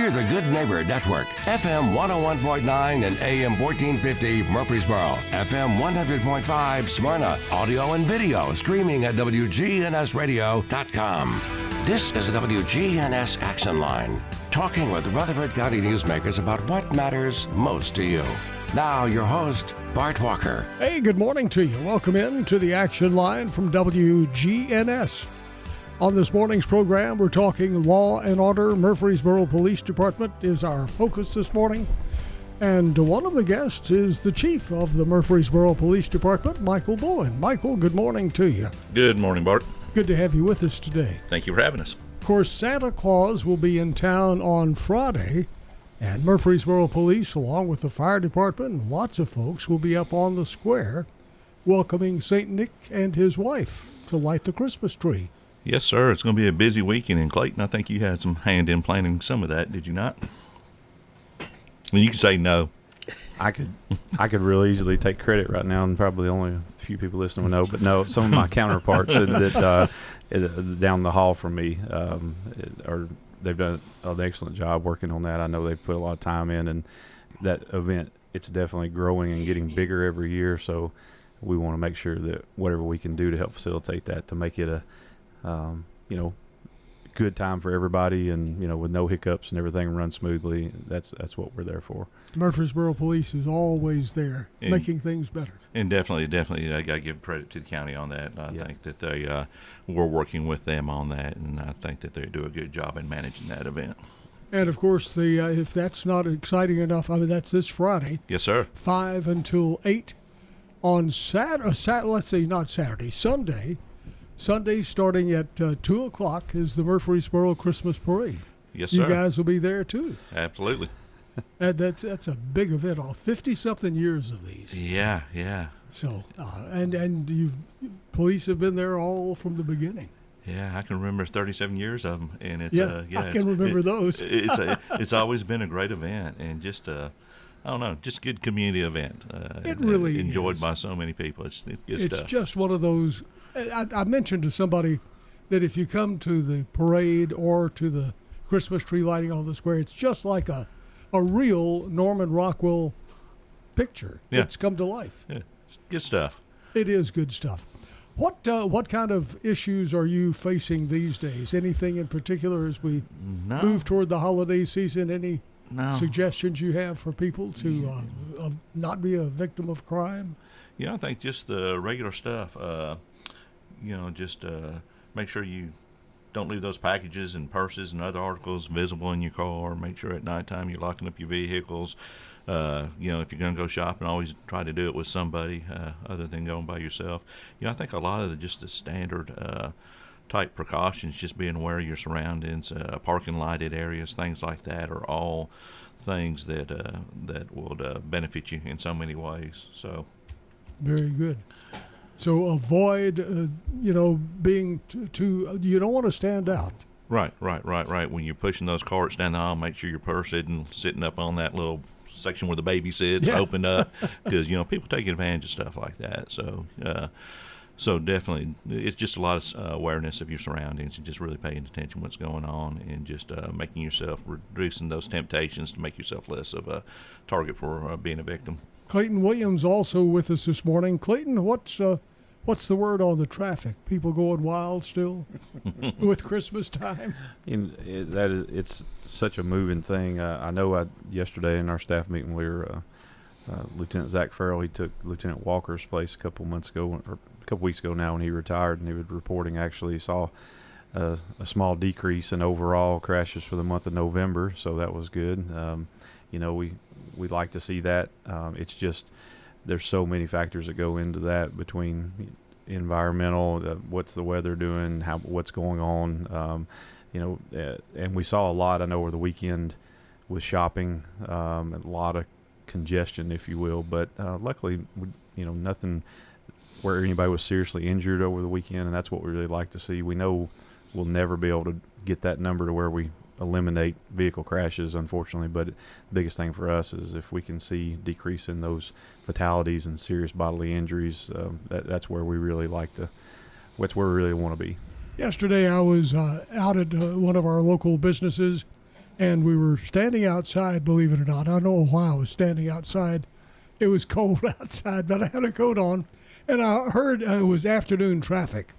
We're the Good Neighbor Network, FM 101.9 and AM 1450 Murfreesboro, FM 100.5 Smyrna, audio and video streaming at WGNSradio.com. This is the WGNS Action Line, talking with Rutherford County newsmakers about what matters most to you. Now, your host, Bart Walker. Hey, good morning to you. Welcome in to the Action Line from WGNS. On this morning's program, we're talking law and order. Murfreesboro Police Department is our focus this morning. And one of the guests is the chief of the Murfreesboro Police Department, Michael Bowen. Michael, good morning to you. Good morning, Bart. Good to have you with us today. Thank you for having us. Of course, Santa Claus will be in town on Friday, and Murfreesboro Police, along with the fire department and lots of folks, will be up on the square welcoming St. Nick and his wife to light the Christmas tree. Yes, sir. It's going to be a busy weekend in Clayton. I think you had some hand in planning some of that, did you not? Well, you can say no. I could really easily take credit right now, and probably only a few people listening will know. But no, some of my counterparts that down the hall from me they've done an excellent job working on that. I know they've put a lot of time in, and that event, it's definitely growing and getting bigger every year. So we want to make sure that whatever we can do to help facilitate that, to make it a good time for everybody, and with no hiccups and everything run smoothly. That's what we're there for. Murfreesboro Police is always there, making things better. And definitely, I got to give credit to the county on that. I think that we're working with them on that, and I think that they do a good job in managing that event. And of course, if that's not exciting enough, that's this Friday. Yes, sir. 5 until 8 on Sunday. Sunday, starting at 2 o'clock, is the Murfreesboro Christmas Parade. Yes, sir. You guys will be there, too. Absolutely. That's a big event. 50-something years of these. Yeah. So, and police have been there all from the beginning. Yeah, I can remember 37 years of them, and it's I can remember those. It's always been a great event, and just I don't know, just a good community event. It really enjoyed is. By so many people. It's good it's stuff. Just one of those. I mentioned to somebody that if you come to the parade or to the Christmas tree lighting on the square, it's just like a real Norman Rockwell picture. Yeah. It's come to life. Yeah, it's good stuff. It is good stuff. What kind of issues are you facing these days? Anything in particular as we move toward the holiday season? Any suggestions you have for people to not be a victim of crime? Yeah, I think just the regular stuff. Just make sure you don't leave those packages and purses and other articles visible in your car. Make sure at nighttime you're locking up your vehicles. If you're going to go shopping, always try to do it with somebody other than going by yourself. I think a lot of the standard type precautions, just being aware of your surroundings, parking lighted areas, things like that, are all things that would benefit you in so many ways. So, very good. So avoid, being too. You don't want to stand out. Right. When you're pushing those carts down the aisle, make sure your purse isn't sitting up on that little section where the baby sits, opened up, because people take advantage of stuff like that. So definitely, it's just a lot of awareness of your surroundings and just really paying attention to what's going on, and just making yourself, reducing those temptations to make yourself less of a target for being a victim. Clayton Williams also with us this morning. Clayton, what's the word on the traffic? People going wild still with Christmas time? It's such a moving thing. I know yesterday in our staff meeting, we were Lieutenant Zach Farrell. He took Lieutenant Walker's place a couple weeks ago now when he retired, and he was reporting actually he saw a small decrease in overall crashes for the month of November, so that was good. We like to see that. It's just there's so many factors that go into that, between environmental, what's the weather doing, what's going on, and we saw a lot, I know, over the weekend with shopping, a lot of congestion, if you will, but luckily, nothing where anybody was seriously injured over the weekend, and that's what we really like to see. We know we'll never be able to get that number to where we eliminate vehicle crashes, unfortunately, but the biggest thing for us is if we can see decrease in those fatalities and serious bodily injuries, that's where we really that's where we really want to be. Yesterday I was out at one of our local businesses and we were standing outside, believe it or not. I don't know why I was standing outside. It was cold outside, but I had a coat on, and I heard it was afternoon traffic,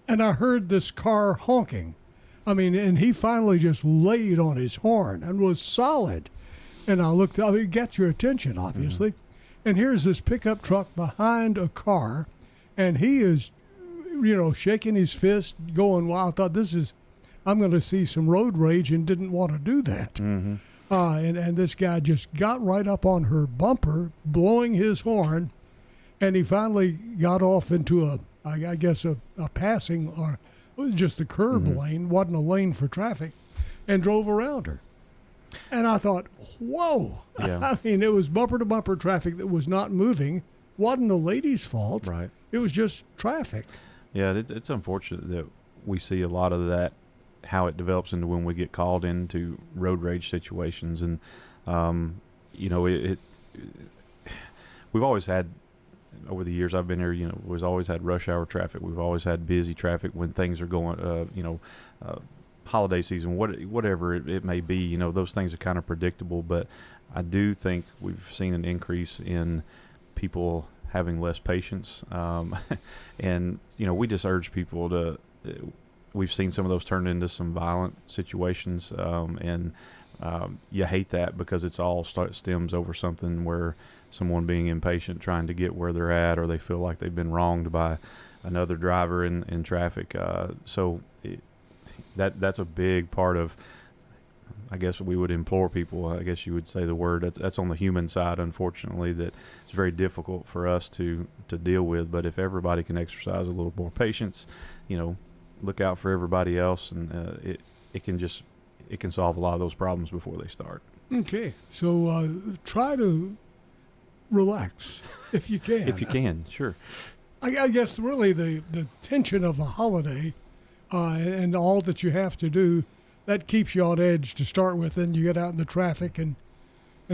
and I heard this car honking. I mean, and he finally just laid on his horn and was solid. And I looked, I mean, it gets your attention, obviously. And here's this pickup truck behind a car, and he is, shaking his fist, going, well, I thought I'm going to see some road rage, and didn't want to do that. Mm-hmm. And this guy just got right up on her bumper, blowing his horn, and he finally got off into I guess a passing, or it was just a curb lane, wasn't a lane for traffic, and drove around her. And I thought, whoa. Yeah. I mean, it was bumper-to-bumper traffic that was not moving. Wasn't the lady's fault. Right. It was just traffic. Yeah, it's unfortunate that we see a lot of that, how it develops into when we get called into road rage situations. And, we've always had, over the years I've been here, we've always had rush hour traffic. We've always had busy traffic when things are going, holiday season, whatever it may be, those things are kind of predictable. But I do think we've seen an increase in people having less patience. And, we just urge people to, we've seen some of those turn into some violent situations. You hate that because it's all stems over something where someone being impatient, trying to get where they're at, or they feel like they've been wronged by another driver in traffic. That's a big part of, I guess we would implore people, I guess you would say the word, that's on the human side, unfortunately, that it's very difficult for us to deal with. But if everybody can exercise a little more patience, look out for everybody else, and it can solve a lot of those problems before they start. Okay, so try to relax if you can. If you can, sure. I guess really the tension of the holiday and all that you have to do, that keeps you on edge to start with. Then you get out in the traffic, and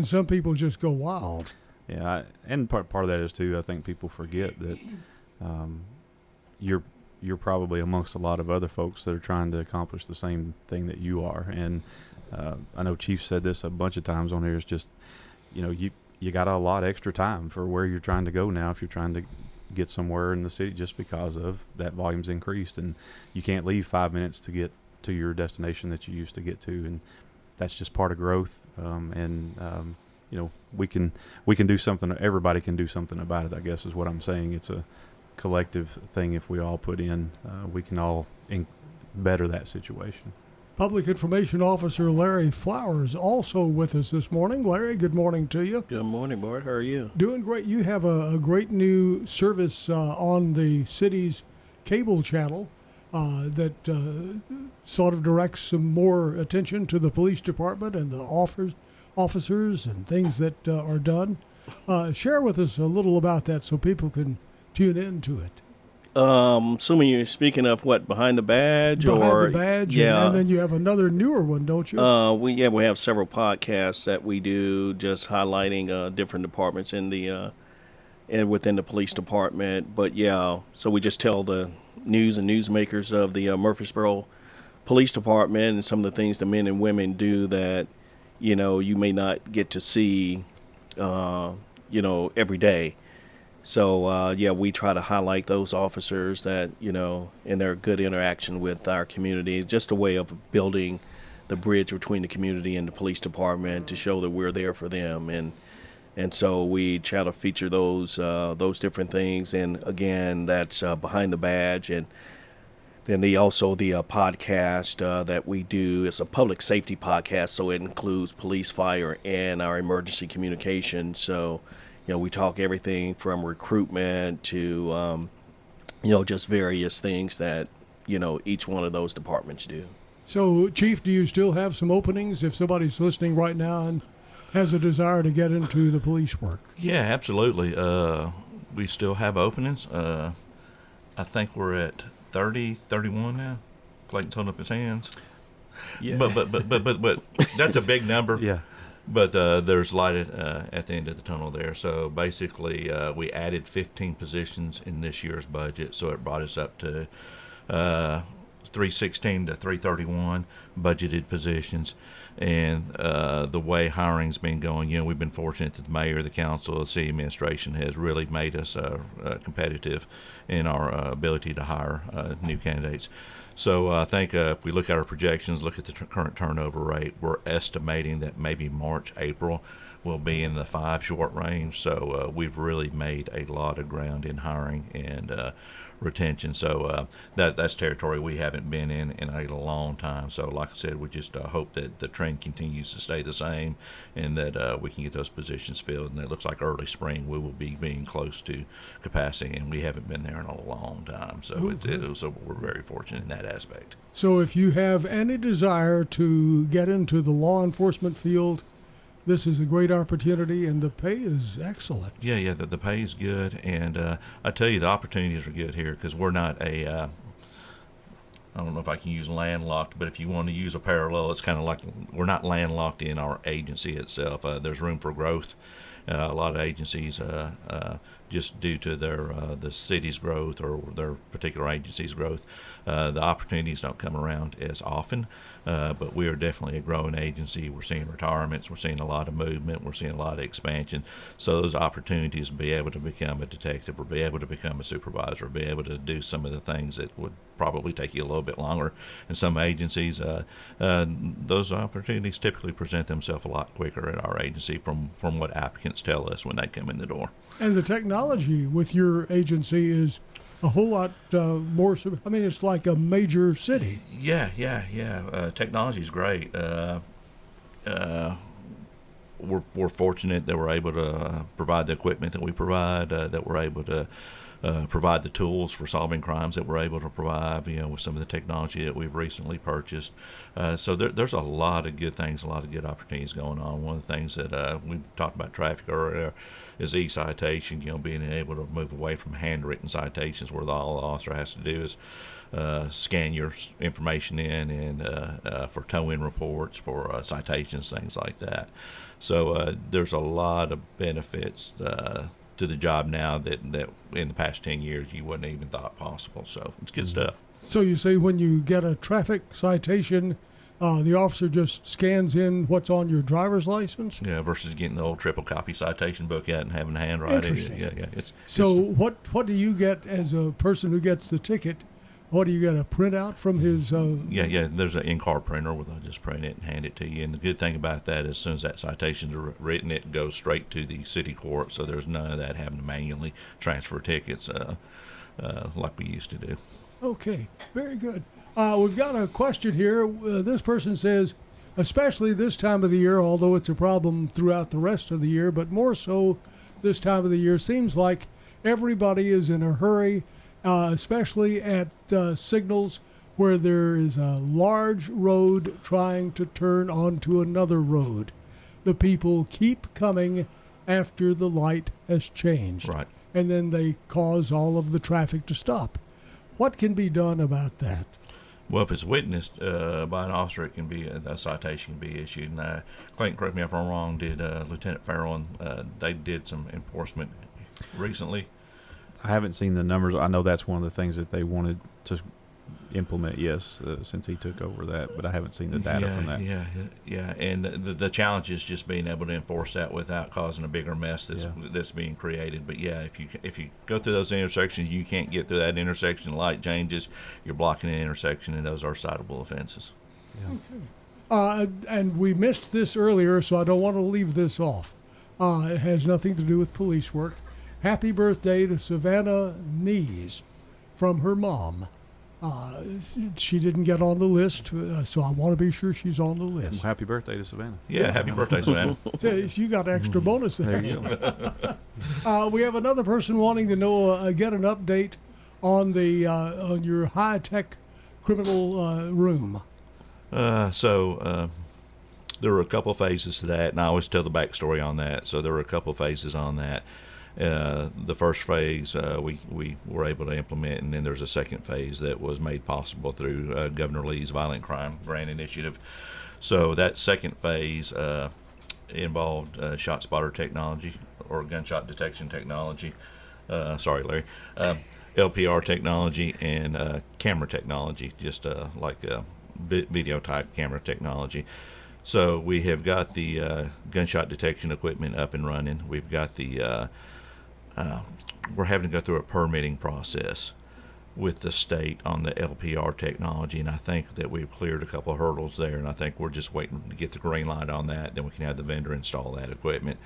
some people just go wild. Yeah, and part of that is too, I think people forget that you're probably amongst a lot of other folks that are trying to accomplish the same thing that you are. And I know Chief said this a bunch of times on here. It's just, you got a lot extra time for where you're trying to go now if you're trying to get somewhere in the city, just because of that volume's increased, and you can't leave 5 minutes to get to your destination that you used to get to, and that's just part of growth. We can do something. Everybody can do something about it, I guess is what I'm saying. It's a collective thing. If we all put in, we can all better that situation. Public Information Officer Larry Flowers also with us this morning. Larry, good morning to you. Good morning, Bart. How are you? Doing great. You have a great new service on the city's cable channel that sort of directs some more attention to the police department and the officers and things that are done. Share with us a little about that so people can tune into it. Assuming you're speaking of what, Behind the Badge? Behind the Badge, yeah. And then you have another newer one, don't you? We have several podcasts that we do just highlighting different departments in the and within the police department. But yeah, so we just tell the news and newsmakers of the Murfreesboro Police Department and some of the things the men and women do that, you may not get to see, every day. So, we try to highlight those officers that, in their good interaction with our community, just a way of building the bridge between the community and the police department to show that we're there for them. And so we try to feature those different things. And again, that's Behind the Badge. And then the podcast that we do is a public safety podcast. So it includes police, fire, and our emergency communication. So, we talk everything from recruitment to, just various things that, each one of those departments do. So, Chief, do you still have some openings if somebody's listening right now and has a desire to get into the police work? Yeah, absolutely. We still have openings. I think we're at 30, 31 now. Clayton's holding up his hands. Yeah. But that's a big number. Yeah. But there's light at the end of the tunnel there. So basically, we added 15 positions in this year's budget, so it brought us up to 316 to 331 budgeted positions. And the way hiring's been going, we've been fortunate that the mayor, the council, the city administration has really made us competitive in our ability to hire new candidates. So I think if we look at our projections, look at the current turnover rate, we're estimating that maybe March, April will be in the 5 short range. So we've really made a lot of ground in hiring and retention. So that's territory we haven't been in a long time. So like I said, we just hope that the trend continues to stay the same and that we can get those positions filled. And it looks like early spring we will be being close to capacity, and we haven't been there in a long time. So so we're very fortunate in that aspect. So if you have any desire to get into the law enforcement field, this is a great opportunity, and the pay is excellent. Yeah, the pay is good, and I tell you, the opportunities are good here because we're not I don't know if I can use landlocked, but if you want to use a parallel, it's kind of like we're not landlocked in our agency itself. There's room for growth. A lot of agencies, just due to the city's growth or their particular agency's growth, the opportunities don't come around as often. But we are definitely a growing agency. We're seeing retirements. We're seeing a lot of movement. We're seeing a lot of expansion. So those opportunities to be able to become a detective or be able to become a supervisor or be able to do some of the things that would probably take you a little bit longer in some agencies, those opportunities typically present themselves a lot quicker at our agency from what applicants tell us when they come in the door. And the technology with your agency is a whole lot more. I mean, it's like a major city. Yeah. Technology is great. We're fortunate that we're able to provide the equipment that we provide, that we're able to provide the tools for solving crimes that we're able to provide, with some of the technology that we've recently purchased. So there's a lot of good things, a lot of good opportunities going on. One of the things that we talked about traffic earlier is e-citation, being able to move away from handwritten citations where all the officer has to do is scan your information in and for tow-in reports, for citations, things like that. So there's a lot of benefits to the job now that in the past 10 years you wouldn't even thought possible. So it's good stuff. So you say when you get a traffic citation, the officer just scans in what's on your driver's license? Yeah, versus getting the old triple copy citation book out and having to handwrite it. Interesting. Yeah. What do you get as a person who gets the ticket? What do you get, a printout from his? Yeah. There's an in-car printer where they'll just print it and hand it to you. And the good thing about that is, as soon as that citation's written, it goes straight to the city court. So there's none of that having to manually transfer tickets like we used to do. Okay, very good. We've got a question here. This person says, especially this time of the year, although it's a problem throughout the rest of the year, but more so this time of the year, seems like everybody is in a hurry. Especially at signals where there is a large road trying to turn onto another road. The people keep coming after the light has changed. Right. And then they cause all of the traffic to stop. What can be done about that? Well, if it's witnessed by an officer, it can be a citation can be issued. And Clayton, correct me if I'm wrong, did Lieutenant Farrell, they did some enforcement recently. I haven't seen the numbers. I know that's one of the things that they wanted to implement, since he took over that, but I haven't seen the data from that. Yeah. And the challenge is just being able to enforce that without causing a bigger mess that's being created. But yeah, if you go through those intersections, you can't get through that intersection, light changes, you're blocking an intersection, and those are citable offenses. Yeah. Okay. And we missed this earlier, so I don't want to leave this off. It has nothing to do with police work. Happy birthday to Savannah Nees from her mom. She didn't get on the list, so I want to be sure she's on the list. Well, happy birthday to Savannah. Yeah, happy birthday, Savannah. You got extra bonus there. There you go. We have another person wanting to know, get an update on the on your high-tech criminal room. So there were a couple phases to that, and I always tell the backstory on that. So there were a couple phases on that. The first phase we were able to implement, and then there's a second phase that was made possible through Governor Lee's Violent Crime Grant Initiative. So that second phase involved shot spotter technology or gunshot detection technology. Sorry, Larry. LPR technology and camera technology, just like video type camera technology. So we have got the gunshot detection equipment up and running. We've got the we're having to go through a permitting process with the state on the LPR technology, and I think that we've cleared a couple of hurdles there, and I think we're just waiting to get the green light on that. Then we can have the vendor install that equipment.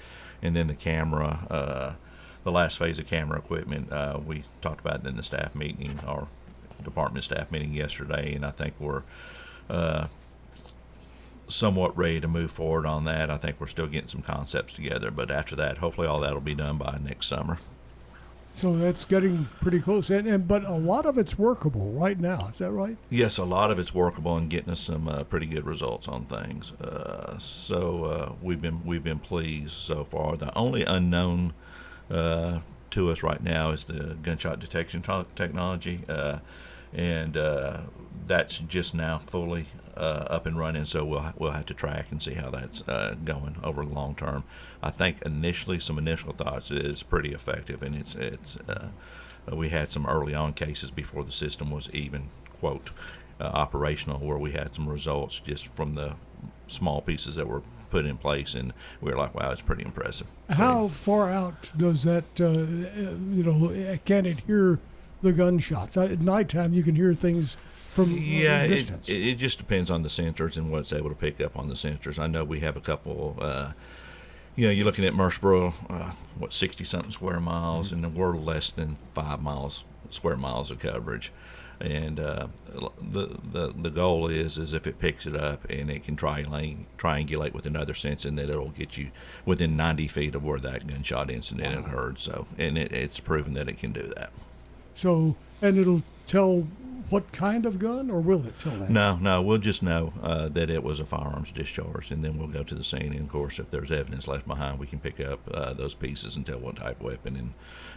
And then the camera, the last phase of camera equipment, we talked about it in the staff meeting, our department staff meeting yesterday, and I think we're somewhat ready to move forward on that. I think we're still getting some concepts together, but after that, hopefully all that will be done by next summer. So that's getting pretty close, but a lot of it's workable right now. Is that right? Yes, a lot of it's workable and getting us some pretty good results on things. So we've been pleased so far. The only unknown to us right now is the gunshot detection technology, and that's just now fully up and running. So we'll have to track and see how that's going over the long term. I think initially some initial thoughts is pretty effective, and it's we had some early on cases before the system was even quote operational, where we had some results just from the small pieces that were put in place, and we were like, wow, it's pretty impressive. How far out does that can it hear the gunshots? At nighttime you can hear things from distance. It just depends on the sensors and what's able to pick up on the sensors. I know we have a couple, you're looking at Murfreesboro, 60-something square miles, and we're less than 5 square miles of coverage. And the goal is if it picks it up and it can triangulate with another sense, and that it'll get you within 90 feet of where that gunshot incident occurred. So, and it's proven that it can do that. So, and it'll tell what kind of gun, or will it tell that? No, we'll just know that it was a firearms discharge, and then we'll go to the scene. And of course, if there's evidence left behind, we can pick up those pieces and tell what type of weapon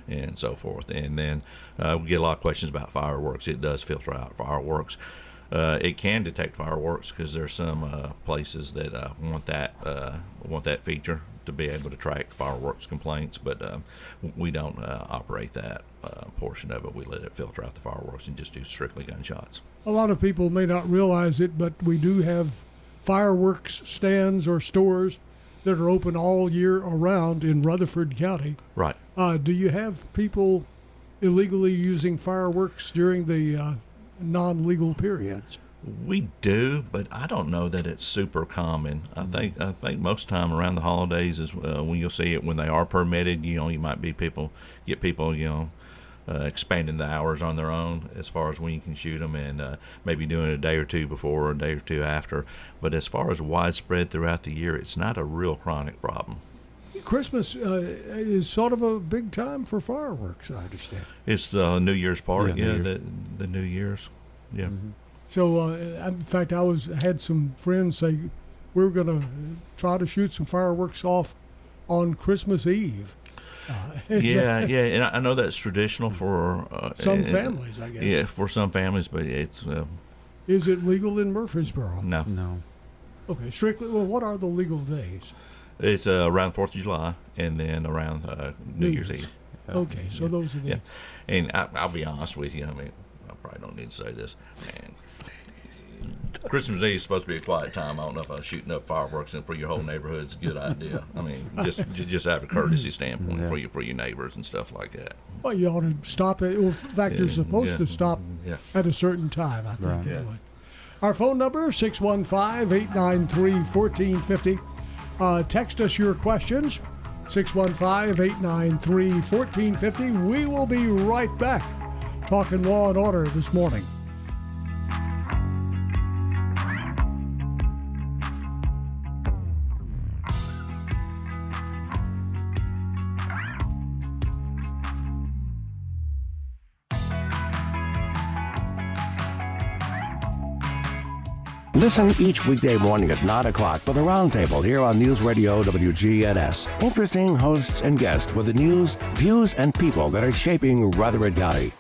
and so forth. And then we get a lot of questions about fireworks. It does filter out fireworks. It can detect fireworks because there's some places that want that feature to be able to track fireworks complaints, but we don't operate that portion of it. We let it filter out the fireworks and just do strictly gunshots. A lot of people may not realize it, but we do have fireworks stands or stores that are open all year around in Rutherford County. Right. Do you have people illegally using fireworks during the non-legal periods? We do, but I don't know that it's super common. I think most time around the holidays is when you'll see it when they are permitted. You might be people expanding the hours on their own as far as when you can shoot them, and maybe doing it a day or two before or a day or two after. But as far as widespread throughout the year, it's not a real chronic problem. Christmas is sort of a big time for fireworks, I understand. It's the New Year's part, Yeah, the New Year's, yeah. Mm-hmm. So, in fact, I had some friends say we were going to try to shoot some fireworks off on Christmas Eve. Yeah, and I know that's traditional for some families, I guess. Yeah, for some families, but it's. Is it legal in Murfreesboro? No. Okay, strictly. Well, what are the legal days? It's around 4th of July and then around New Year's Eve. Okay, so those are the. Yeah, and I'll be honest with you. I mean, I probably don't need to say this, man. Christmas Eve is supposed to be a quiet time. I don't know if shooting up fireworks for your whole neighborhood is a good idea. I mean, just out of a courtesy standpoint for your neighbors and stuff like that. Well, you ought to stop it. Well, in fact, you're supposed to stop at a certain time, I think. Right. Anyway. Our phone number, 615-893-1450. Text us your questions, 615-893-1450. We will be right back talking law and order this morning. Listen each weekday morning at 9 o'clock for the Roundtable here on News Radio WGNS. Interesting hosts and guests with the news, views, and people that are shaping Rutherford County.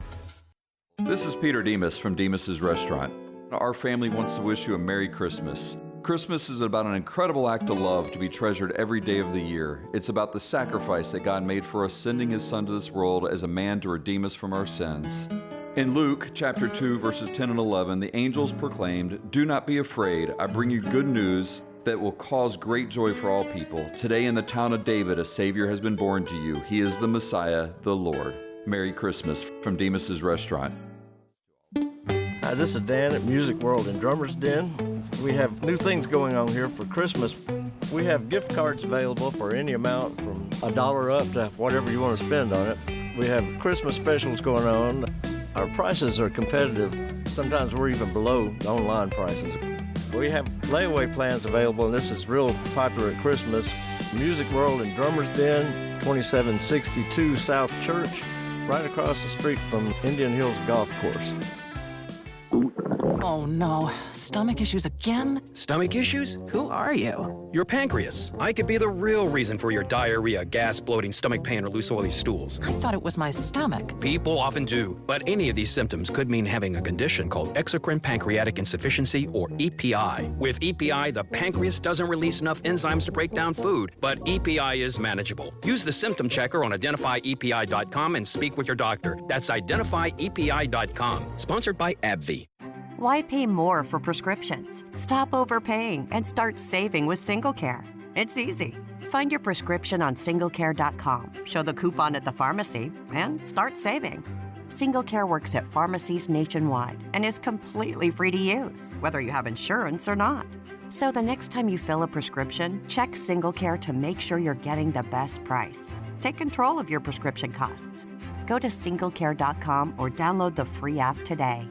This is Peter Demas from Demas's Restaurant. Our family wants to wish you a Merry Christmas. Christmas is about an incredible act of love to be treasured every day of the year. It's about the sacrifice that God made for us, sending His Son to this world as a man to redeem us from our sins. In Luke chapter 2, verses 10 and 11, the angels proclaimed, "Do not be afraid. I bring you good news that will cause great joy for all people. Today in the town of David, a Savior has been born to you. He is the Messiah, the Lord. Merry Christmas from Demas's Restaurant. Hi, this is Dan at Music World in Drummer's Den. We have new things going on here for Christmas. We have gift cards available for any amount from $1 up to whatever you want to spend on it. We have Christmas specials going on. Our prices are competitive. Sometimes we're even below the online prices. We have layaway plans available, and this is real popular at Christmas. Music World in Drummer's Den, 2762 South Church, right across the street from Indian Hills Golf Course. Oh no, stomach issues again? Stomach issues? Who are you? Your pancreas. I could be the real reason for your diarrhea, gas, bloating, stomach pain, or loose oily stools. I thought it was my stomach. People often do, but any of these symptoms could mean having a condition called exocrine pancreatic insufficiency, or EPI. With EPI, the pancreas doesn't release enough enzymes to break down food, but EPI is manageable. Use the symptom checker on identifyepi.com and speak with your doctor. That's identifyepi.com. Sponsored by AbbVie. Why pay more for prescriptions? Stop overpaying and start saving with SingleCare. It's easy. Find your prescription on singlecare.com, show the coupon at the pharmacy, and start saving. SingleCare works at pharmacies nationwide and is completely free to use, whether you have insurance or not. So the next time you fill a prescription, check SingleCare to make sure you're getting the best price. Take control of your prescription costs. Go to singlecare.com or download the free app today.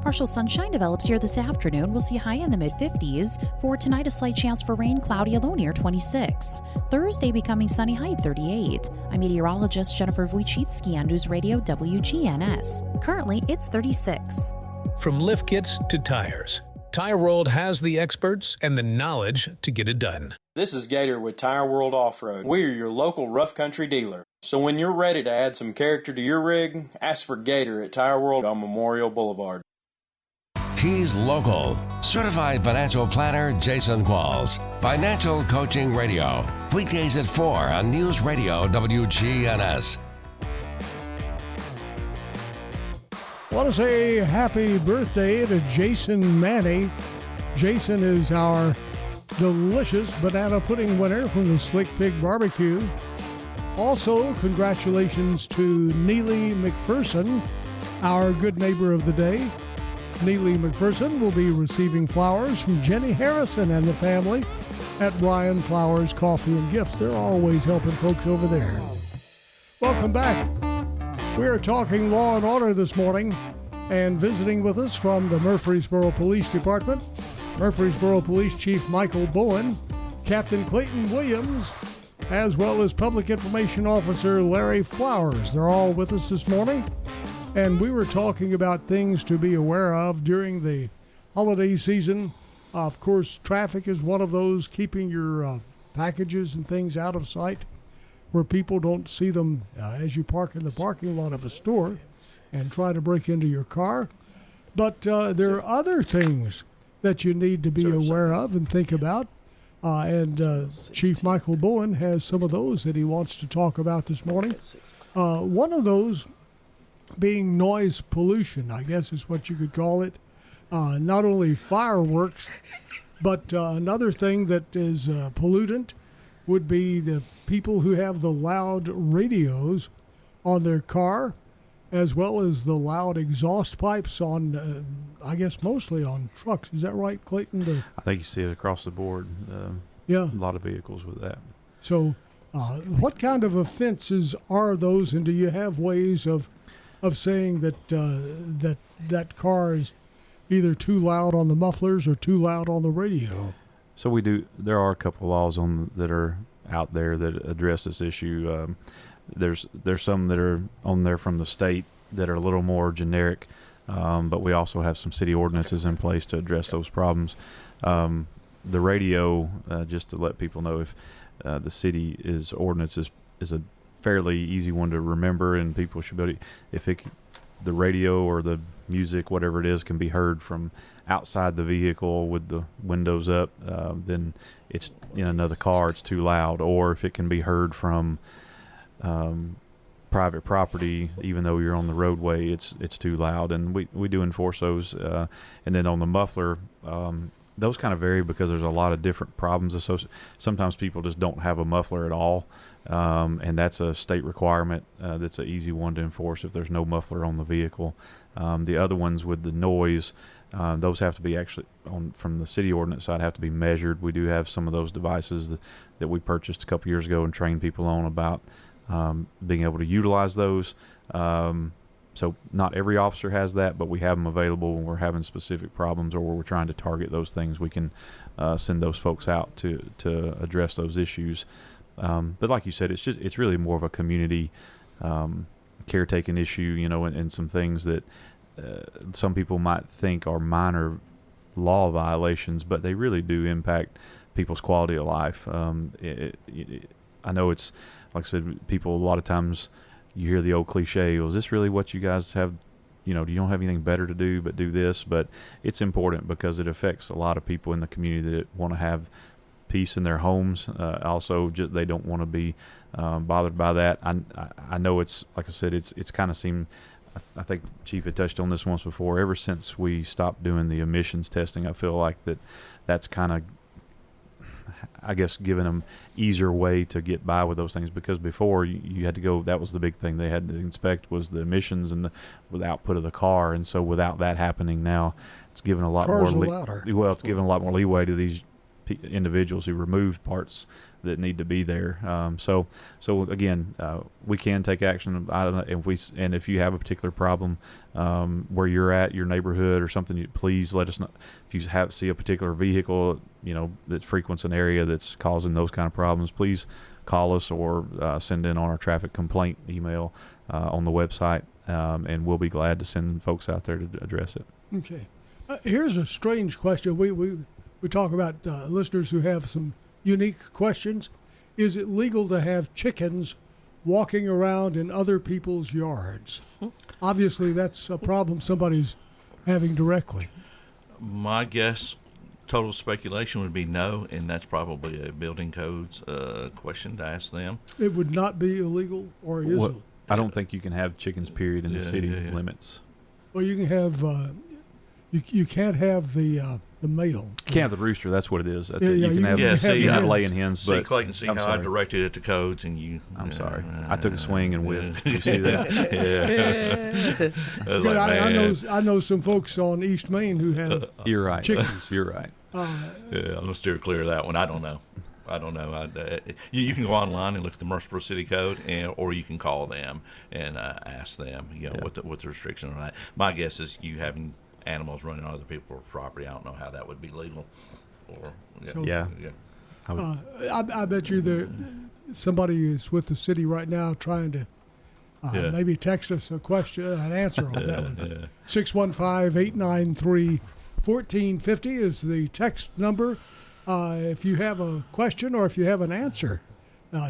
Partial sunshine develops here this afternoon. We'll see high in the mid-50s. For tonight, a slight chance for rain, cloudy, a low near 26. Thursday becoming sunny, high of 38. I'm meteorologist Jennifer Wojcicki on News Radio WGNS. Currently, it's 36. From lift kits to tires, Tire World has the experts and the knowledge to get it done. This is Gator with Tire World Off-Road. We're your local rough country dealer. So when you're ready to add some character to your rig, ask for Gator at Tire World on Memorial Boulevard. He's local. Certified financial planner Jason Qualls. Financial Coaching Radio. Weekdays at 4 on News Radio WGNS. I want to say happy birthday to Jason Manny. Jason is our delicious banana pudding winner from the Slick Pig Barbecue. Also, congratulations to Neely McPherson, our good neighbor of the day. Neely McPherson will be receiving flowers from Jenny Harrison and the family at Ryan Flowers Coffee and Gifts. They're always helping folks over there. Welcome back. We're talking law and order this morning, and visiting with us from the Murfreesboro Police Department, Murfreesboro Police Chief Michael Bowen, Captain Clayton Williams, as well as Public Information Officer Larry Flowers. They're all with us this morning. And we were talking about things to be aware of during the holiday season. Of course, traffic is one of those, keeping your packages and things out of sight where people don't see them as you park in the parking lot of a store and try to break into your car. But there are other things that you need to be aware of and think about. And Chief Michael Bowen has some of those that he wants to talk about this morning. One of those being noise pollution, I guess is what you could call it. Not only fireworks, but another thing that is pollutant would be the people who have the loud radios on their car, as well as the loud exhaust pipes on, I guess, mostly on trucks. Is that right, Clayton? I think you see it across the board. Yeah. A lot of vehicles with that. So what kind of offenses are those, and do you have ways of saying that that car is either too loud on the mufflers or too loud on the radio? So we do. There are a couple of laws that are out there that address this issue. There's some that are on there from the state that are a little more generic, but we also have some city ordinances in place to address those problems. The radio, just to let people know, if the city's ordinance is a fairly easy one to remember, and people should be able to, if the radio or the music, whatever it is, can be heard from outside the vehicle with the windows up, then it's in another car, it's too loud. Or if it can be heard from private property, even though you're on the roadway, it's too loud, and we do enforce those. And then on the muffler, those kind of vary because there's a lot of different problems associated. Sometimes people just don't have a muffler at all, and that's a state requirement. That's an easy one to enforce if there's no muffler on the vehicle. The other ones with the noise, those have to be actually from the city ordinance side, have to be measured. We do have some of those devices that we purchased a couple years ago and trained people on about being able to utilize those. So not every officer has that, but we have them available when we're having specific problems or where we're trying to target those things. We can send those folks out to address those issues. But like you said, it's really more of a community caretaking issue, and some things that some people might think are minor law violations, but they really do impact people's quality of life. I know it's, like I said, people a lot of times you hear the old cliche, well, is this really what you guys have, do you don't have anything better to do but do this? But it's important because it affects a lot of people in the community that want to have peace in their homes. Also, just they don't want to be bothered by that. I know it's, like I said, it's kind of seemed, I think Chief had touched on this once before, ever since we stopped doing the emissions testing, I feel like that's kind of, I guess, giving them easier way to get by with those things, because before you had to go, that was the big thing they had to inspect was the emissions and the output of the car. And so without that happening now, it's given a lot Cars more are louder. it's given a lot more leeway to these individuals who remove parts that need to be there. So again, we can take action. I don't know if you have a particular problem where you're at, your neighborhood or something, please let us know. If you see a particular vehicle, that frequents an area that's causing those kind of problems, please call us or send in on our traffic complaint email on the website, and we'll be glad to send folks out there to address it. Okay. Here's a strange question. We talk about listeners who have some unique questions. Is it legal to have chickens walking around in other people's yards? Obviously, that's a problem somebody's having directly. My guess, total speculation, would be no, and that's probably a building codes question to ask them. It would not be illegal, or is it? I don't think you can have chickens, period, in the city limits. Well, you can have. You can't have the male. You can't have the rooster. That's what it is. That's Yeah, it. yeah, you can have laying hens. See, But Clayton, see I'm how sorry. I directed it to codes, and you. I'm sorry. I took a swing and whiffed. Did you see that? I was like, I know some folks on East Main who have. You're right. Chickens. You're right. I'm gonna steer clear of that one. I don't know. You can go online and look at the Murfreesboro City Code, or you can call them and ask them, what the restrictions are. My guess is you having animals running on other people's property. I don't know how that would be legal. I bet you somebody is with the city right now trying to maybe text us an answer on that one. 615-893-1450 is the text number. If you have a question or if you have an answer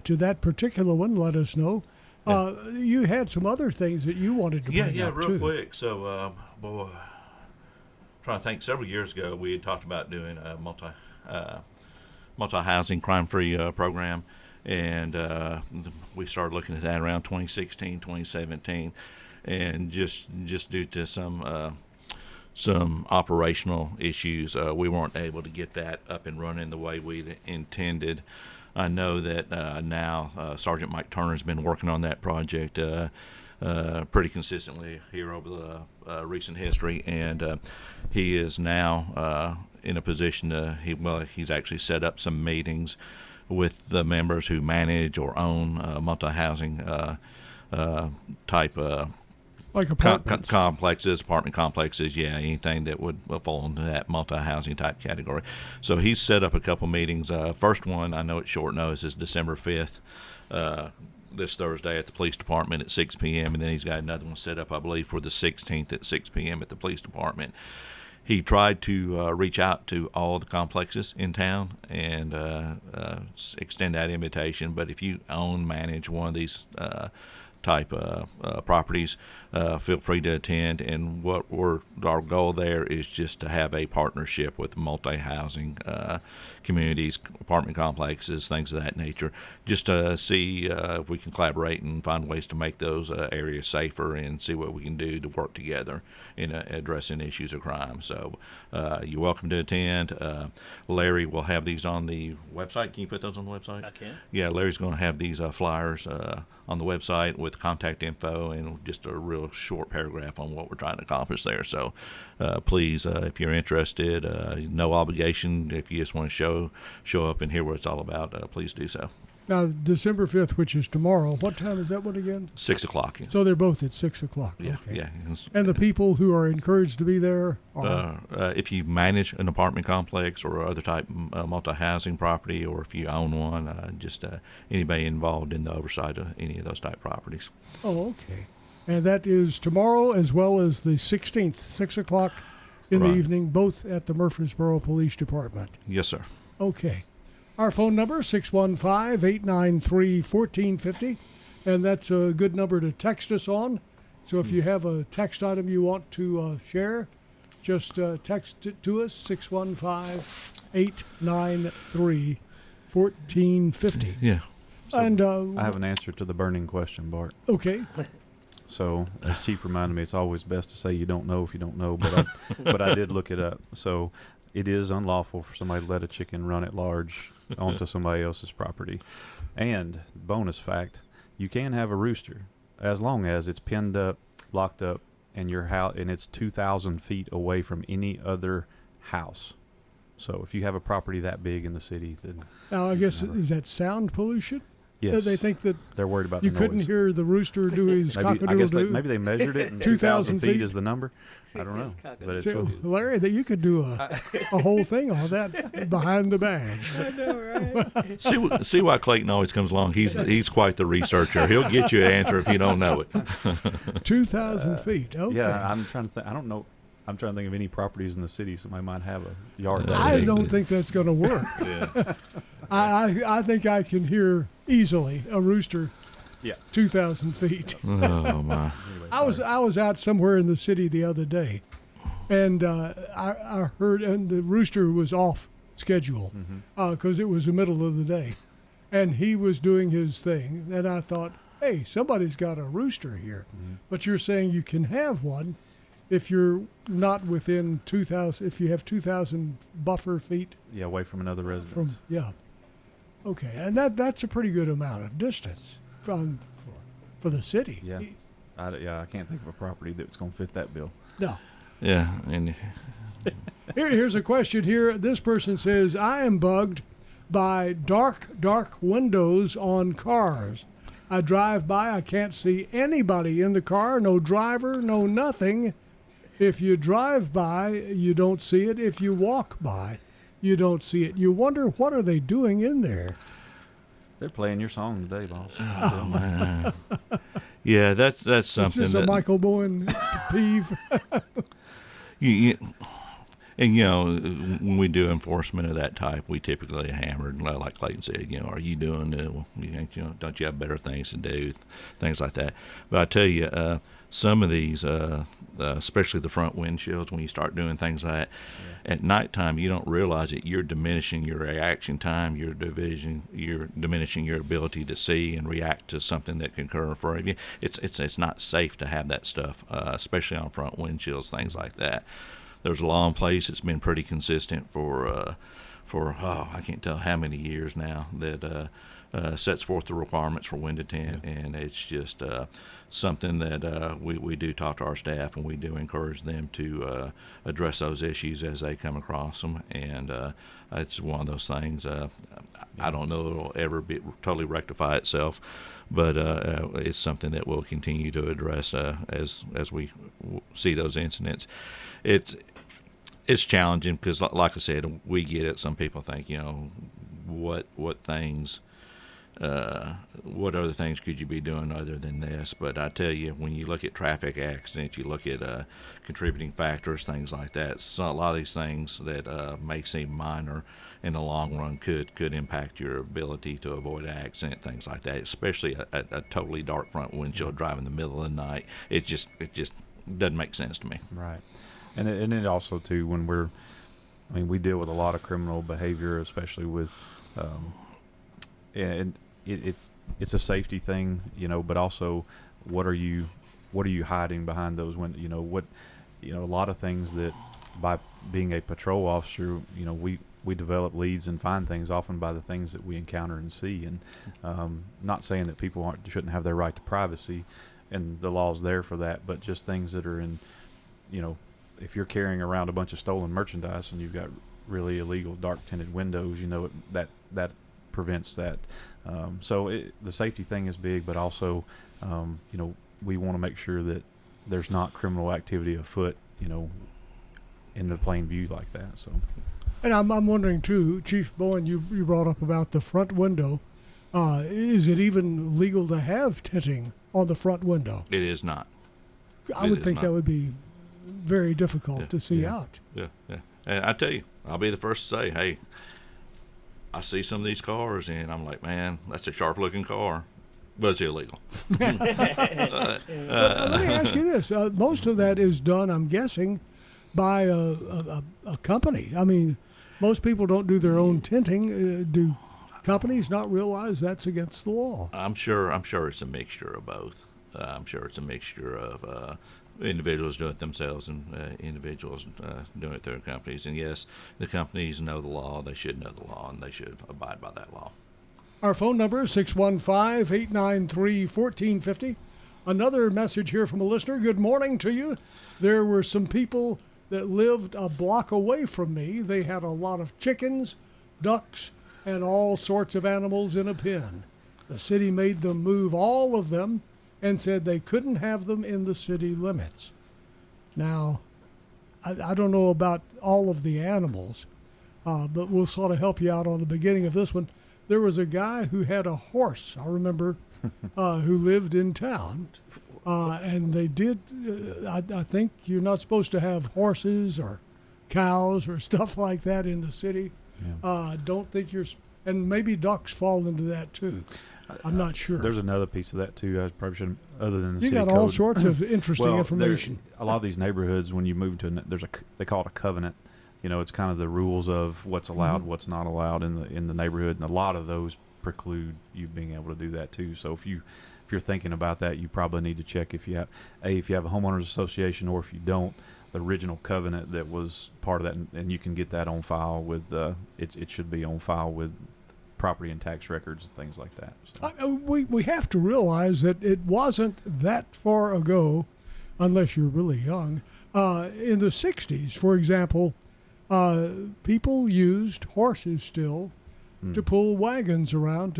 to that particular one, let us know. You had some other things that you wanted to bring up, real too. quick. So, trying to think, several years ago we had talked about doing a multi-housing crime-free program, and we started looking at that around 2016, 2017, and just due to some operational issues, we weren't able to get that up and running the way we intended. I know that now Sergeant Mike Turner's been working on that project pretty consistently here over the recent history, and he is now in a position he's actually set up some meetings with the members who manage or own multi-housing type like apartment complexes, anything that would fall into that multi-housing type category. So he's set up a couple meetings. First one, I know it's short notice, is December 5th, this Thursday at the police department at 6 p.m., and then he's got another one set up, I believe, for the 16th at 6 p.m. at the police department. He tried to reach out to all the complexes in town and extend that invitation, but if you manage one of these type properties, feel free to attend. And our goal there is just to have a partnership with multi-housing communities, apartment complexes, things of that nature, just to see if we can collaborate and find ways to make those areas safer and see what we can do to work together in addressing issues of crime. So you're welcome to attend. Larry will have these on the website. Can you put those on the website? I can. Yeah, Larry's going to have these flyers on the website with contact info and just a real short paragraph on what we're trying to accomplish there. So please, if you're interested, no obligation. If you just want to show up and hear what it's all about, please do so. Now, December 5th, which is tomorrow, what time is that one again? 6 o'clock. So they're both at 6 o'clock. Yeah, okay. yeah. And the people who are encouraged to be there are? If you manage an apartment complex or other type multi-housing property, or if you own one, just anybody involved in the oversight of any of those type properties. Oh, okay. And that is tomorrow as well as the 16th, 6 o'clock in the evening, both at the Murfreesboro Police Department. Yes, sir. Okay. Our phone number, 615-893-1450, and that's a good number to text us on. So if you have a text item you want to share, just text it to us, 615-893-1450. Yeah. So And I have an answer to the burning question, Bart. Okay. So, as Chief reminded me, it's always best to say you don't know if you don't know, but I did look it up. So, it is unlawful for somebody to let a chicken run at large onto somebody else's property. And, bonus fact, you can have a rooster as long as it's pinned up, locked up, and your house, and it's 2,000 feet away from any other house. So, if you have a property that big in the city, then... Now, I guess, is that sound pollution? Yes. They think that they're worried about you the couldn't noise. hear the rooster do his cock-a-doodle-doo. Maybe they measured it, and 2,000 feet is the number. I don't know. But it's So, Larry, that you could do a whole thing on that behind the badge. I know, right? See why Clayton always comes along. He's quite the researcher. He'll get you an answer if you don't know it. 2,000 feet. Okay. Yeah, I'm trying to think. I don't know. I'm trying to think of any properties in the city somebody might have a yard. I don't think that's going to work. Yeah. I think I can hear easily a rooster. Yeah. 2,000 feet. Oh my! I was out somewhere in the city the other day, and I heard, and the rooster was off schedule because it was the middle of the day, and he was doing his thing, and I thought, hey, somebody's got a rooster here, but you're saying you can have one if you're not within 2,000, if you have 2,000 buffer feet. Yeah, away from another residence. Okay, and that's a pretty good amount of distance for the city. Yeah. I can't think of a property that's going to fit that bill. No. Yeah, and Here's a question here. This person says, I am bugged by dark windows on cars. I drive by, I can't see anybody in the car, no driver, no nothing. If you drive by, you don't see it. If you walk by, you don't see it. You wonder, what are they doing in there? They're playing your song today, boss. oh man, yeah, that's something. This is a Michael Bowen peeve. And when we do enforcement of that type, we typically hammer, like Clayton said, are you doing don't you have better things to do, things like that. But I tell you, some of these, especially the front windshields, when you start doing things like that, at nighttime, you don't realize it. You're diminishing your reaction time. You're diminishing your ability to see and react to something that can occur in front of you. It's not safe to have that stuff, especially on front windshields, things like that. There's a law in place that's been pretty consistent for I can't tell how many years now that sets forth the requirements for window tint, and it's just something that we do talk to our staff, and we do encourage them to address those issues as they come across them. And it's one of those things. I don't know it'll ever totally rectify itself, but it's something that we'll continue to address as we see those incidents. It's challenging because, like I said, we get it. Some people think, what things what other things could you be doing other than this? But I tell you, when you look at traffic accidents, you look at contributing factors, things like that. So a lot of these things that may seem minor in the long run could impact your ability to avoid an accident, things like that. Especially a totally dark front windshield driving in the middle of the night. It just doesn't make sense to me. Right, and it also too when we deal with a lot of criminal behavior, especially with, and it's a safety thing, but also what are you hiding behind those windows? A lot of things that by being a patrol officer, we develop leads and find things often by the things that we encounter and see. And not saying that people shouldn't have their right to privacy, and the law's there for that, but just things that are in, if you're carrying around a bunch of stolen merchandise and you've got really illegal dark tinted windows, that prevents that. So the safety thing is big, but also, we want to make sure that there's not criminal activity afoot, in the plain view like that. So. And I'm wondering too, Chief Bowen, you brought up about the front window. Is it even legal to have tinting on the front window? It is not. I would think that would be very difficult to see out. Yeah. And I tell you, I'll be the first to say, hey, I see some of these cars and I'm like, man, that's a sharp looking car, but it's illegal. Let me ask you this. Most of that is done, I'm guessing, by a company. I mean, most people don't do their own tinting. Do companies not realize that's against the law? I'm sure it's a mixture of both. I'm sure it's a mixture of individuals doing it themselves and individuals doing it through companies. And yes, the companies know the law. They should know the law, and they should abide by that law. Our phone number is 615-893-1450. Another message here from a listener. Good morning to you. There were some people that lived a block away from me. They had a lot of chickens, ducks, and all sorts of animals in a pen. The city made them move all of them and said they couldn't have them in the city limits. Now, I don't know about all of the animals, but we'll sort of help you out on the beginning of this one. There was a guy who had a horse, I remember, who lived in town. And they did, I think you're not supposed to have horses or cows or stuff like that in the city. Yeah. Don't think and maybe ducks fall into that too. I'm not sure. There's another piece of that too. I probably shouldn't, other than the city got code. all sorts of interesting information. A lot of these neighborhoods, when you move to, they call it a covenant. It's kind of the rules of what's allowed, what's not allowed in the neighborhood, and a lot of those preclude you being able to do that too. So if you're thinking about that, you probably need to check if you have a homeowners association, or if you don't, the original covenant that was part of that, and you can get that on file with it should be on file with property and tax records and things like that. So. We have to realize that it wasn't that far ago, unless you're really young. In the 60s, for example, people used horses still to pull wagons around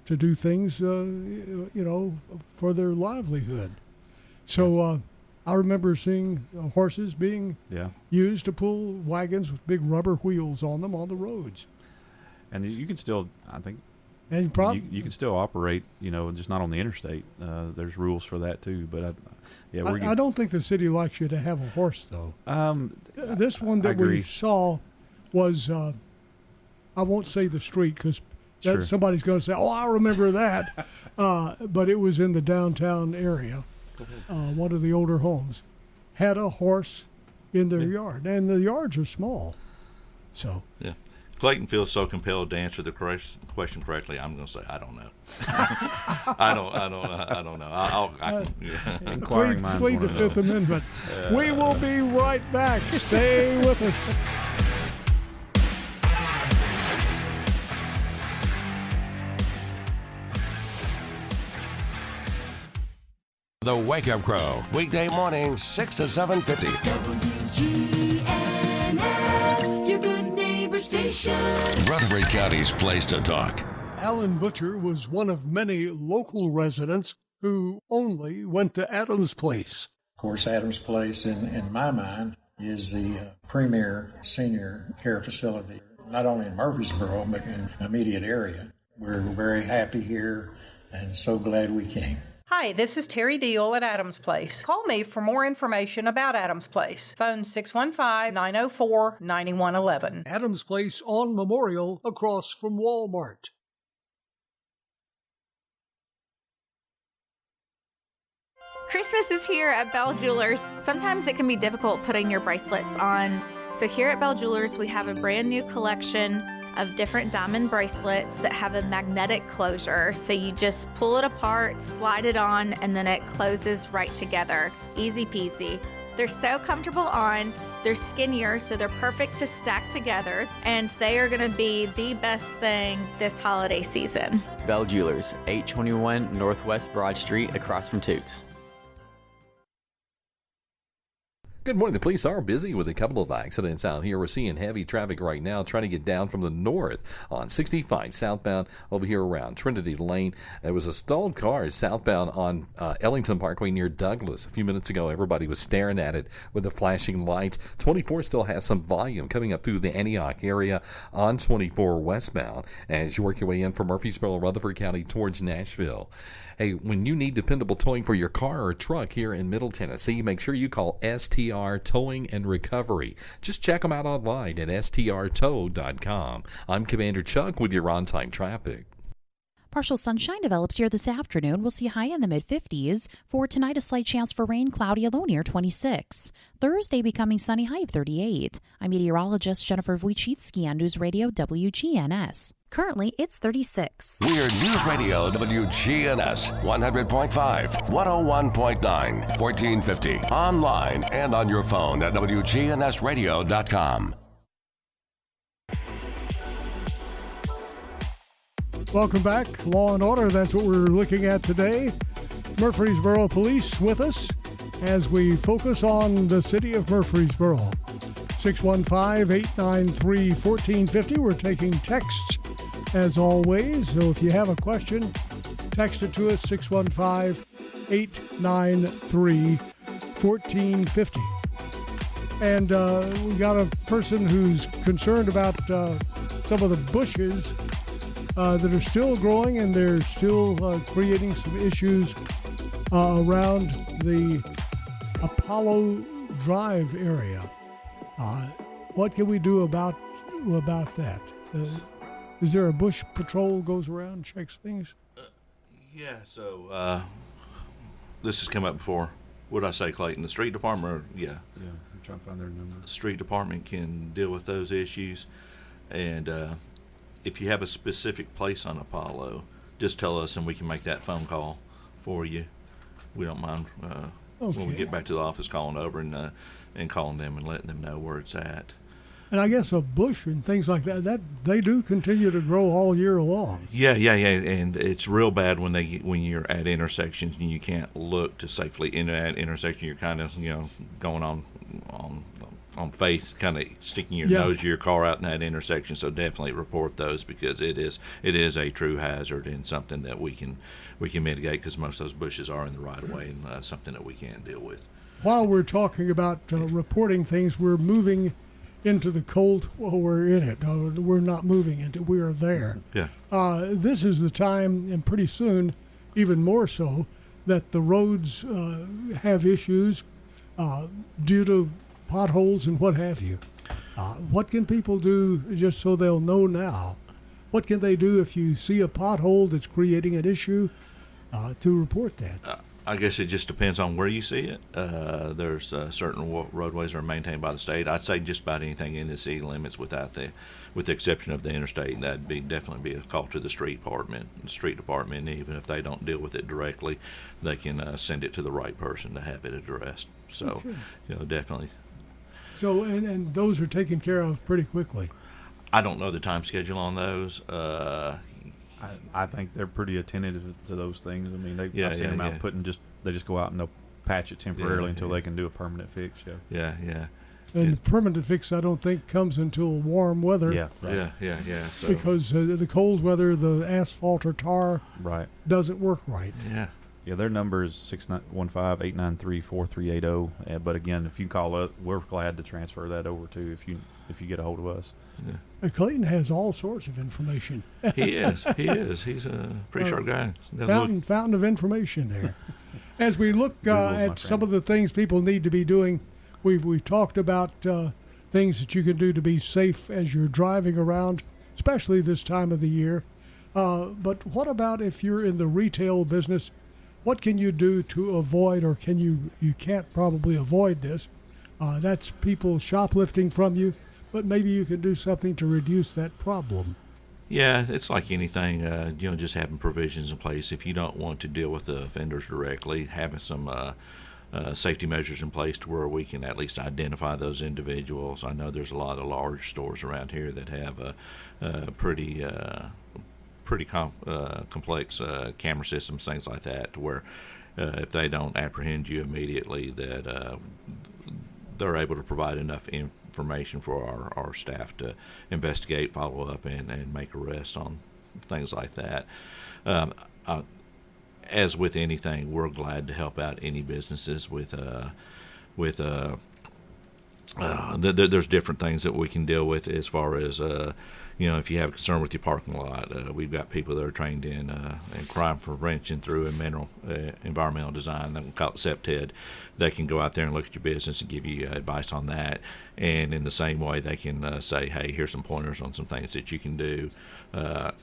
to do things, for their livelihood. So I remember seeing horses being used to pull wagons with big rubber wheels on them on the roads. And you can still, I think, and you can still operate, just not on the interstate. There's rules for that too. But I don't think the city likes you to have a horse, though. This one that we saw was, I won't say the street because somebody's going to say, "Oh, I remember that," but it was in the downtown area. One of the older homes had a horse in their yard, and the yards are small. So Clayton feels so compelled to answer the question correctly. I'm going to say I don't know. I don't know. Inquiring minds plead the Fifth Amendment. We will be right back. Stay with us. The Wake Up Crow, weekday mornings, 6 to 7:50. WGNS, your good neighbor station. Rutherford County's place to talk. Alan Butcher was one of many local residents who only went to Adams Place. Of course, Adams Place, in my mind, is the premier senior care facility, not only in Murfreesboro, but in the immediate area. We're very happy here and so glad we came. Hi, this is Terry Deal at Adams Place. Call me for more information about Adams Place. Phone 615-904-9111. Adams Place on Memorial across from Walmart. Christmas is here at Bell Jewelers. Sometimes it can be difficult putting your bracelets on. So here at Bell Jewelers, we have a brand new collection of different diamond bracelets that have a magnetic closure. So you just pull it apart, slide it on, and then it closes right together. Easy peasy. They're so comfortable on. They're skinnier, so they're perfect to stack together, and they are going to be the best thing this holiday season. Bell Jewelers, 821 Northwest Broad Street, across from Toots. Good morning. The police are busy with a couple of accidents out here. We're seeing heavy traffic right now trying to get down from the north on 65 southbound over here around Trinity Lane. There was a stalled car southbound on Ellington Parkway near Douglas. A few minutes ago, everybody was staring at it with the flashing lights. 24 still has some volume coming up through the Antioch area on 24 westbound as you work your way in from Murfreesboro, Rutherford County towards Nashville. Hey, when you need dependable towing for your car or truck here in Middle Tennessee, make sure you call STR Towing and Recovery. Just check them out online at strtow.com. I'm Commander Chuck with your on-time traffic. Partial sunshine develops here this afternoon. We'll see high in the mid-50s. For tonight, a slight chance for rain, cloudy, a low near 26. Thursday becoming sunny, high of 38. I'm meteorologist Jennifer Wojcicki on News Radio WGNS. Currently, it's 36. We're News Radio WGNS 100.5, 101.9, 1450. Online and on your phone at WGNSradio.com. Welcome back. Law and Order, that's what we're looking at today. Murfreesboro Police with us as we focus on the city of Murfreesboro. 615-893-1450. We're taking texts as always. So if you have a question, text it to us, 615-893-1450. And we got a person who's concerned about some of the bushes that are still growing, and they're still creating some issues around the Apollo Drive area. What can we do about that? Is there a bush patrol goes around, checks things? Yeah, so this has come up before. What did I say, Clayton? The street department? Yeah, I'm trying to find their number. The street department can deal with those issues, and if you have a specific place on Apollo, just tell us and we can make that phone call for you. We don't mind when we get back to the office calling over and calling them and letting them know where it's at. And I guess a bush and things like that they do continue to grow all year long. Yeah, and it's real bad when you're at intersections and you can't look to safely enter that intersection. You're kind of going on faith, kind of sticking your nose of your car out in that intersection. So definitely report those, because it is a true hazard and something that we can mitigate, because most of those bushes are in the right of way and something that we can't deal with. While we're talking about reporting things, we're moving into the cold. Well, we're in it. We're not moving into it. We are there. Yeah. This is the time, and pretty soon, even more so, that the roads have issues due to potholes and what have you. What can people do, just so they'll know now? What can they do if you see a pothole that's creating an issue to report that? I guess it just depends on where you see it. There's certain roadways are maintained by the state. I'd say just about anything in the city limits, with the exception of the interstate, that'd definitely be a call to the street department. The street department, even if they don't deal with it directly, they can send it to the right person to have it addressed. So, definitely. So, and those are taken care of pretty quickly. I don't know the time schedule on those. I think they're pretty attentive to those things. I mean, I've seen them out they just go out and they'll patch it temporarily until they can do a permanent fix. Yeah. And permanent fix, I don't think, comes until warm weather. Yeah, right. Yeah. So. Because the cold weather, the asphalt or tar doesn't work right. Yeah, their number is 615-893-4380. But again, if you call up, we're glad to transfer that over to. If if you get a hold of us. Yeah. Clayton has all sorts of information. He is. He's a pretty sharp guy. Fountain of information there. As we look at some of the things people need to be doing, we've talked about things that you can do to be safe as you're driving around, especially this time of the year. But what about if you're in the retail business? What can you do to avoid, or you can't probably avoid this? That's people shoplifting from you, but maybe you can do something to reduce that problem. Yeah, it's like anything, just having provisions in place. If you don't want to deal with the offenders directly, having some safety measures in place to where we can at least identify those individuals. I know there's a lot of large stores around here that have pretty complex camera systems, things like that, to where if they don't apprehend you immediately, that they're able to provide enough information for our staff to investigate, follow up, and make arrests on things like that. As with anything, we're glad to help out any businesses there's different things that we can deal with as far as if you have a concern with your parking lot. We've got people that are trained in crime prevention through environmental design, that we call it CEPTED. They can go out there and look at your business and give you advice on that. And in the same way, they can say, hey, here's some pointers on some things that you can do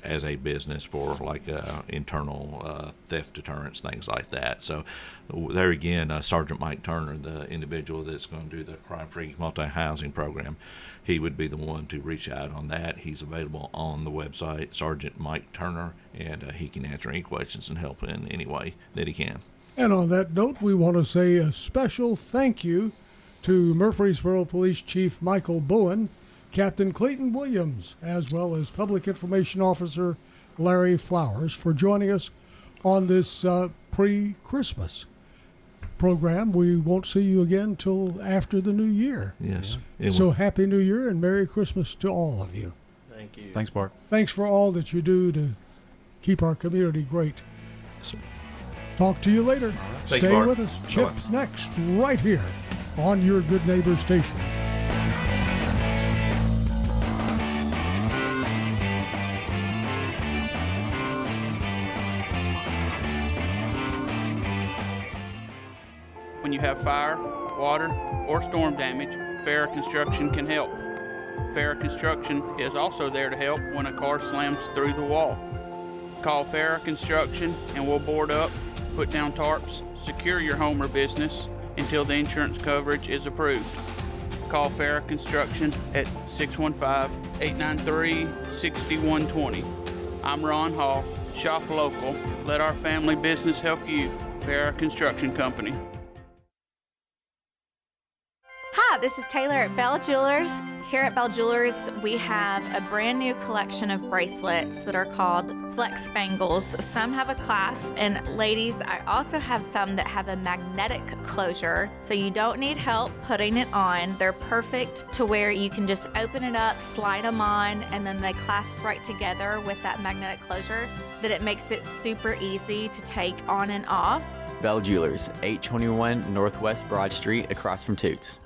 as a business for like internal theft deterrence, things like that. So there again, Sergeant Mike Turner, the individual that's going to do the crime-free multi-housing program, he would be the one to reach out on that. He's available on the website, Sergeant Mike Turner, and he can answer any questions and help in any way that he can. And on that note, we want to say a special thank you to Murfreesboro Police Chief Michael Bowen, Captain Clayton Williams, as well as Public Information Officer Larry Flowers for joining us on this pre-Christmas program. We won't see you again till after the new year. Yes. So Happy New Year and Merry Christmas to all of you. Thank you. Thanks, Bart. Thanks for all that you do to keep our community great. Talk to you later. Thanks, Stay Bart. with us. Chip's next, right here on your Good Neighbor station. When you have fire, water, or storm damage, Farrah Construction can help. Farrah Construction is also there to help when a car slams through the wall. Call Farrah Construction and we'll board up, put down tarps, secure your home or business until the insurance coverage is approved. Call Farrah Construction at 615-893-6120. I'm Ron Hall. Shop local. Let our family business help you. Farrah Construction Company. Hi, this is Taylor at Bell Jewelers. Here at Bell Jewelers, we have a brand new collection of bracelets that are called Flex Spangles. Some have a clasp, and ladies, I also have some that have a magnetic closure, so you don't need help putting it on. They're perfect to where you can just open it up, slide them on, and then they clasp right together with that magnetic closure, that it makes it super easy to take on and off. Bell Jewelers, 821 Northwest Broad Street, across from Toots.